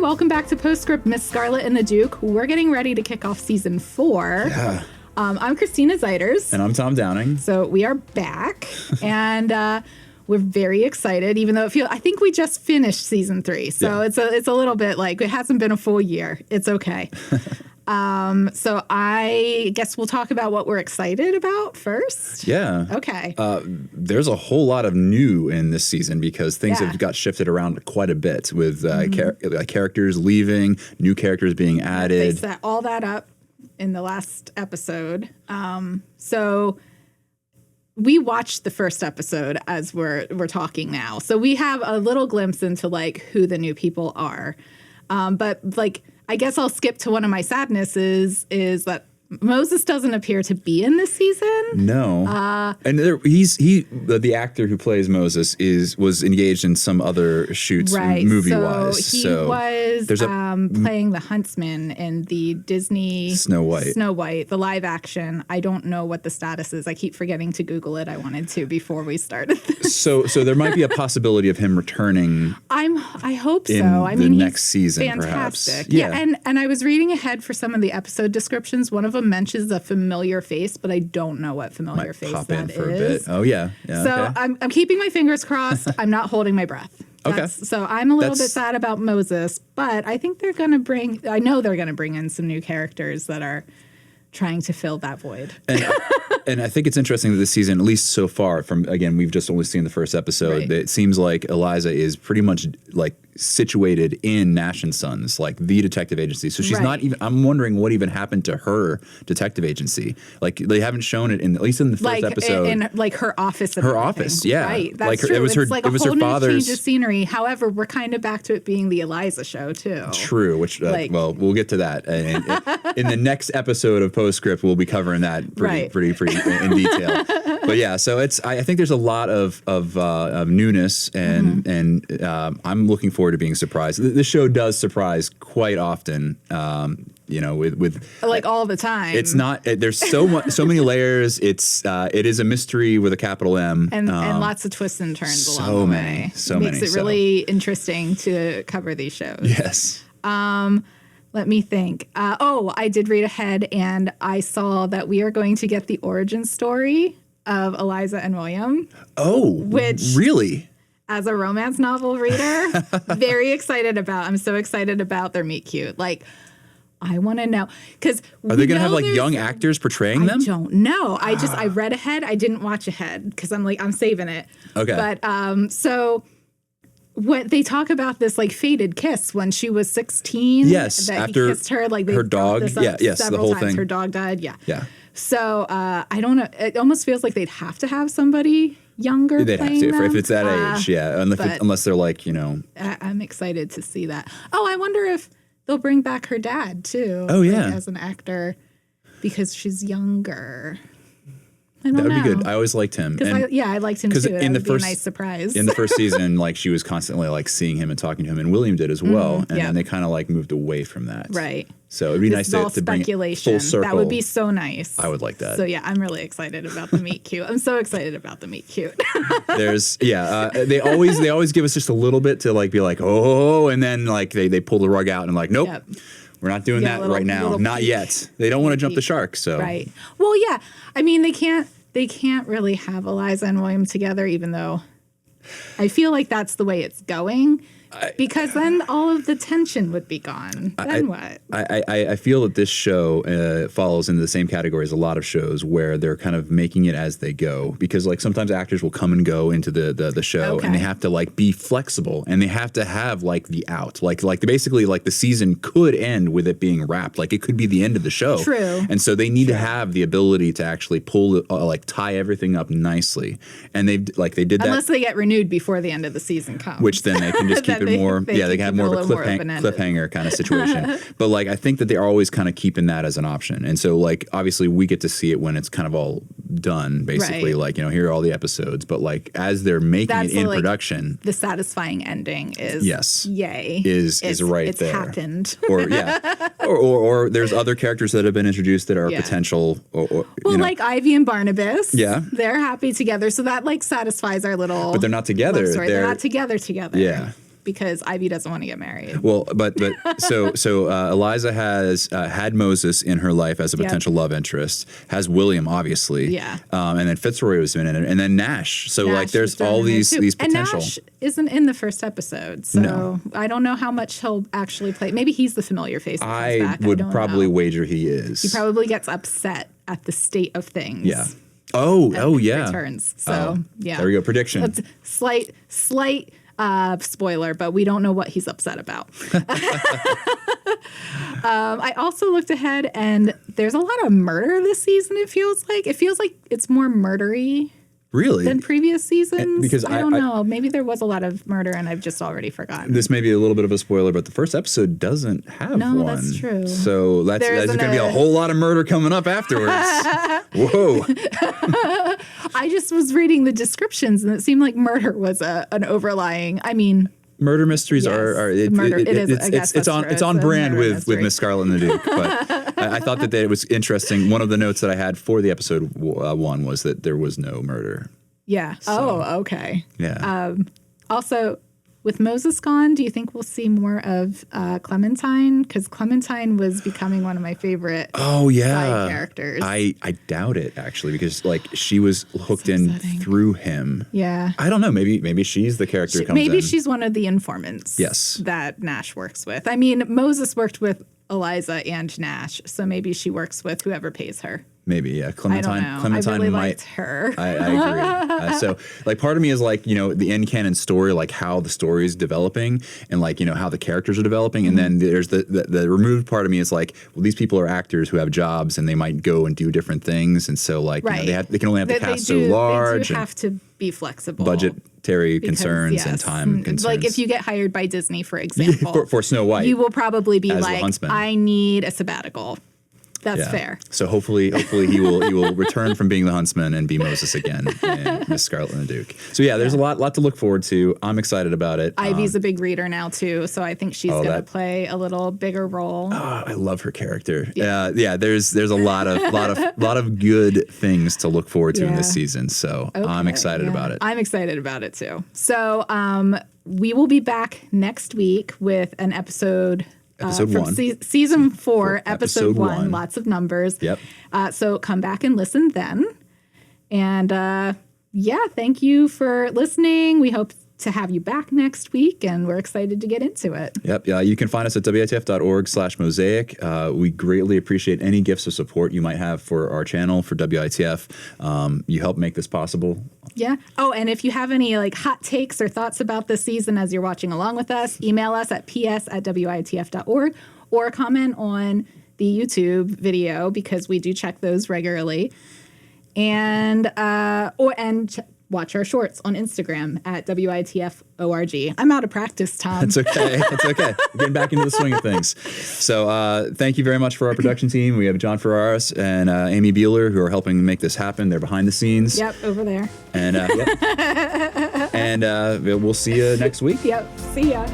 welcome back to Postscript, Miss Scarlet and the Duke. We're getting ready to kick off season 4. Yeah. I'm Christina Zeiters. And I'm Tom Downing. So we are back, and we're very excited, even though I think we just finished season 3. So it's a little bit like it hasn't been a full year. It's okay. So I guess we'll talk about what we're excited about first. Yeah. Okay. There's a whole lot of new in this season because things have got shifted around quite a bit with characters leaving, new characters being added. They set all that up in the last episode. So we watched the first episode as we're talking now. So we have a little glimpse into like who the new people are. But like, I guess I'll skip to one of my sadnesses is that Moses doesn't appear to be in this season. No, and the actor who plays Moses was engaged in some other shoots movie wise. So he was playing the huntsman in the Disney Snow White, the live action. I don't know what the status is. I keep forgetting to Google it. I wanted to before we started this. So there might be a possibility of him returning. I hope so. I mean, next season, fantastic. perhaps. Yeah, and I was reading ahead for some of the episode descriptions. One of them mentions a familiar face, but I don't know what familiar face pop that in for is. a bit. Oh yeah. So okay. I'm keeping my fingers crossed. I'm not holding my breath. So I'm a little bit sad about Moses, but I think I know they're going to bring in some new characters that are trying to fill that void. And I think it's interesting that this season, at least so far, we've just only seen the first episode. Right. It seems like Eliza is pretty much like situated in Nash and Sons, like the detective agency. So she's not even. I'm wondering what even happened to her detective agency. Like they haven't shown it at least in the first episode. In like her office. Her office, yeah. Right. That's like true. It was her. Like it was a her whole father's new change of scenery. However, we're kind of back to it being the Eliza show too. True. Which we'll get to that in the next episode of Postscript. We'll be covering that pretty in detail. But yeah, so I think there's a lot of newness and I'm looking forward to being surprised. The show does surprise quite often. With like all the time. It's not. There's so many layers. It is a mystery with a capital M and lots of twists and turns along the way. Makes it really interesting to cover these shows. Yes. Let me think. I did read ahead, and I saw that we are going to get the origin story of Eliza and William. Oh, which really? As a romance novel reader, very excited about. I'm so excited about their meet cute. Like, I want to know because are they going to have like young actors portraying them? I don't know. I read ahead. I didn't watch ahead because I'm saving it. Okay. But so. What they talk about this like fated kiss when she was 16. Yes, that after he kissed her, like they her dog. Several the whole times. thing. Her dog died. Yeah. Yeah. So I don't know. It almost feels like they'd have to have somebody younger. They'd have to if it's that age. Yeah, unless they're like I'm excited to see that. Oh, I wonder if they'll bring back her dad too. Oh yeah, as an actor because she's younger. That would be good. I always liked him. I liked him too. That would be a nice surprise. In the first season, like she was constantly like seeing him and talking to him, and William did as well. And then they kind of like moved away from that. Right. So it'd be nice to bring it full circle. That would be so nice. I would like that. So yeah, I'm really excited about the meet cute. I'm so excited about the meet cute. They always give us just a little bit to like be like and then like they pull the rug out and like nope. Yep. We're not doing that right now. Not yet. They don't want to jump the shark. So right. Well, yeah. I mean, they can't really have Eliza and William together, even though I feel like that's the way it's going. Because then all of the tension would be gone. Then what? I feel that this show falls into the same category as a lot of shows where they're kind of making it as they go. Because like sometimes actors will come and go into the show and they have to like be flexible and they have to have like the out. Like basically like the season could end with it being wrapped. Like it could be the end of the show. True. And so they need to have the ability to actually pull like tie everything up nicely. And they did that. Unless they get renewed before the end of the season comes. Which then they can just keep they can have more of a cliffhanger kind of situation. But like I think that they're always kind of keeping that as an option. And so like obviously we get to see it when it's kind of all done basically like here are all the episodes, but like as they're making it in production, the satisfying ending is yay is right it's there. It's happened. or there's other characters that have been introduced that are potential like Ivy and Barnabas. Yeah. They're happy together, so that like satisfies our little but they're not together. They're not together. Yeah. because Ivy doesn't want to get married. Well, but so Eliza has had Moses in her life as a potential love interest, has William obviously, Yeah. And then Fitzroy was in it, and then Nash. So like, there's was thrown all in there, these too. potential. And Nash isn't in the first episode, so No. I don't know how much he'll actually play. Maybe he's the familiar face. That comes I back. would don't probably know. wager he is. He probably gets upset at the state of things. Yeah. Oh, He yeah. Oh, returns. So yeah. There we go. Prediction. That's slight spoiler, but we don't know what he's upset about. I also looked ahead, and there's a lot of murder this season. It feels like it's more murdery Really? than previous seasons. Because I don't know. Maybe there was a lot of murder, and I've just already forgotten. This may be a little bit of a spoiler, but the first episode doesn't have No, one. that's true. So there's going to be a whole lot of murder coming up afterwards. Whoa. I just was reading the descriptions, and it seemed like murder was an overlying. I mean, Murder mysteries Yes, murder. It is, I guess it's that's on true. it's on It's a brand murder with mystery. Miss Scarlet and the Duke. But I thought that it was interesting. One of the notes that I had for the episode one was that there was no murder. yeah. Oh, okay. Yeah. Also, with Moses gone, do you think we'll see more of Clementine? Because Clementine was becoming one of my favorite side characters. I doubt it actually, because like she was hooked in upsetting. through him. Yeah. I don't know. Maybe she's the character who comes Maybe in. she's one of the informants Yes. that Nash works with. I mean, Moses worked with Eliza and Nash, so maybe she works with whoever pays her. Maybe, yeah. I Clementine. don't know. Clementine I really might. liked her. I agree. So, like, part of me is like, the end canon story, like how the story is developing, and like, how the characters are developing, and then there's the removed part of me is like, well, these people are actors who have jobs, and they might go and do different things, and so like, Right. they can only have the cast so large, They do and have to be flexible. budgetary because, concerns and yes, time concerns. Like if you get hired by Disney, for example, for Snow White, you will probably be as the like, huntsman. I need a sabbatical. That's Yeah. fair. So hopefully he will return from being the huntsman and be Moses again in Miss Scarlet and the Duke. So yeah, there's a lot to look forward to. I'm excited about it. Ivy's a big reader now too, so I think she's going to play a little bigger role. I love her character. Yeah, there's a lot of good things to look forward to in this season. So I'm excited about it. I'm excited about it too. So we will be back next week with an episode. Episode from one. Season 4, episode episode 1. one. Lots of numbers. Yep. So come back and listen then. And thank you for listening. We hope to have you back next week, and we're excited to get into it. Yep. Yeah. You can find us at WITF.org/mosaic. We greatly appreciate any gifts of support you might have for our channel, for WITF. You help make this possible. Yeah. Oh, and if you have any like hot takes or thoughts about this season as you're watching along with us, email us at ps@witf.org or comment on the YouTube video, because we do check those regularly. And watch our shorts on Instagram at WITF.org. I'm out of practice, Tom. It's okay. It's okay. We're getting back into the swing of things. So thank you very much for our production team. We have John Ferraris and Amy Beeler, who are helping make this happen. They're behind the scenes. Yep, over there. And, and we'll see you next week. Yep. See ya.